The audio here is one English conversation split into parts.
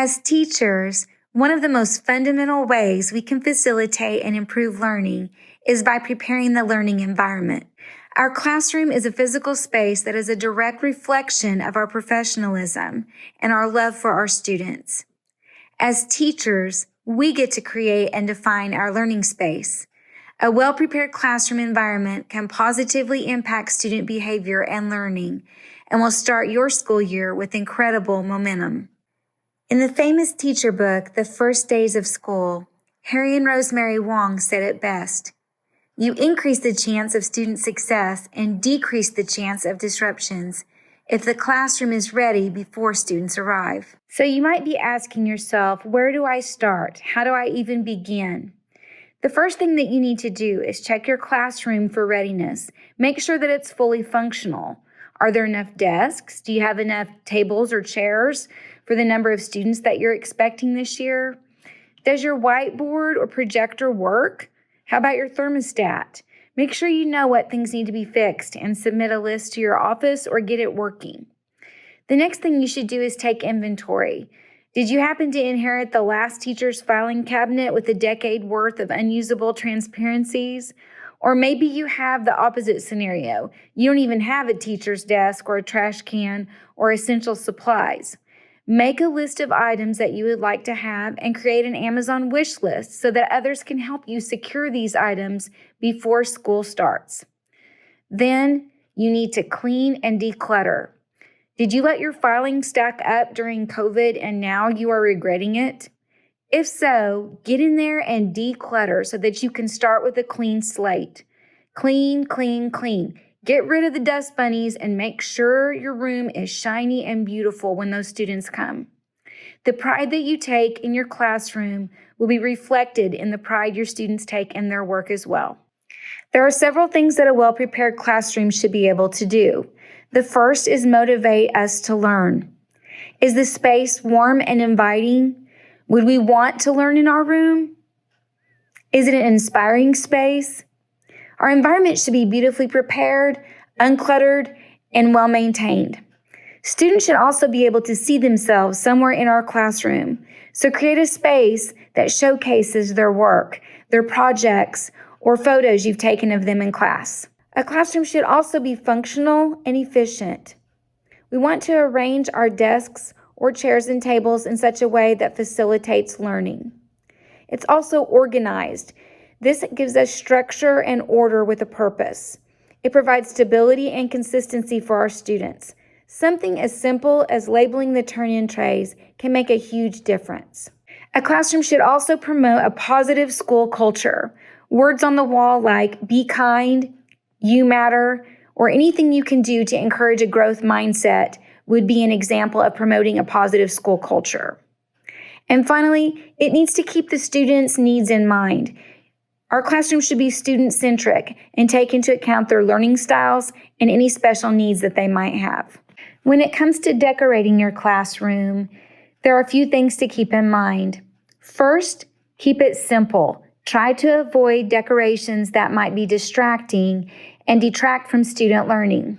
As teachers, one of the most fundamental ways we can facilitate and improve learning is by preparing the learning environment. Our classroom is a physical space that is a direct reflection of our professionalism and our love for our students. As teachers, we get to create and define our learning space. A well-prepared classroom environment can positively impact student behavior and learning and will start your school year with incredible momentum. In the famous teacher book, The First Days of School, Harry and Rosemary Wong said it best: "You increase the chance of student success and decrease the chance of disruptions if the classroom is ready before students arrive." So you might be asking yourself, where do I start? How do I even begin? The first thing that you need to do is check your classroom for readiness. Make sure that it's fully functional. Are there enough desks? Do you have enough tables or chairs for the number of students that you're expecting this year? Does your whiteboard or projector work? How about your thermostat? Make sure you know what things need to be fixed and submit a list to your office or get it working. The next thing you should do is take inventory. Did you happen to inherit the last teacher's filing cabinet with a decade worth of unusable transparencies? Or maybe you have the opposite scenario. You don't even have a teacher's desk or a trash can or essential supplies. Make a list of items that you would like to have and create an Amazon wish list so that others can help you secure these items before school starts. Then you need to clean and declutter. Did you let your filing stack up during COVID and now you are regretting it? If so, get in there and declutter so that you can start with a clean slate. Clean, clean, clean. Get rid of the dust bunnies and make sure your room is shiny and beautiful when those students come. The pride that you take in your classroom will be reflected in the pride your students take in their work as well. There are several things that a well-prepared classroom should be able to do. The first is motivate us to learn. Is the space warm and inviting? Would we want to learn in our room? Is it an inspiring space? Our environment should be beautifully prepared, uncluttered, and well-maintained. Students should also be able to see themselves somewhere in our classroom. So create a space that showcases their work, their projects, or photos you've taken of them in class. A classroom should also be functional and efficient. We want to arrange our desks or chairs and tables in such a way that facilitates learning. It's also organized. This gives us structure and order with a purpose. It provides stability and consistency for our students. Something as simple as labeling the turn-in trays can make a huge difference. A classroom should also promote a positive school culture. Words on the wall like "be kind," "you matter," or anything you can do to encourage a growth mindset would be an example of promoting a positive school culture. And finally, it needs to keep the students' needs in mind. Our classroom should be student-centric and take into account their learning styles and any special needs that they might have. When it comes to decorating your classroom, there are a few things to keep in mind. First, keep it simple. Try to avoid decorations that might be distracting and detract from student learning.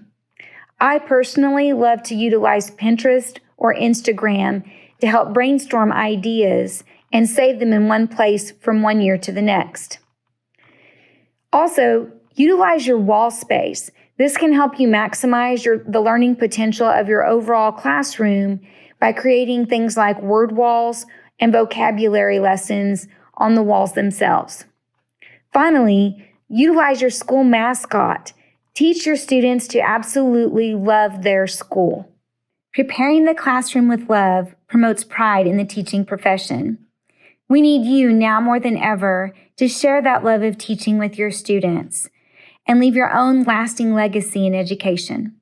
I personally love to utilize Pinterest or Instagram to help brainstorm ideas and save them in one place from one year to the next. Also, utilize your wall space. This can help you maximize the learning potential of your overall classroom by creating things like word walls and vocabulary lessons on the walls themselves. Finally, utilize your school mascot. Teach your students to absolutely love their school. Preparing the classroom with love promotes pride in the teaching profession. We need you now more than ever to share that love of teaching with your students and leave your own lasting legacy in education.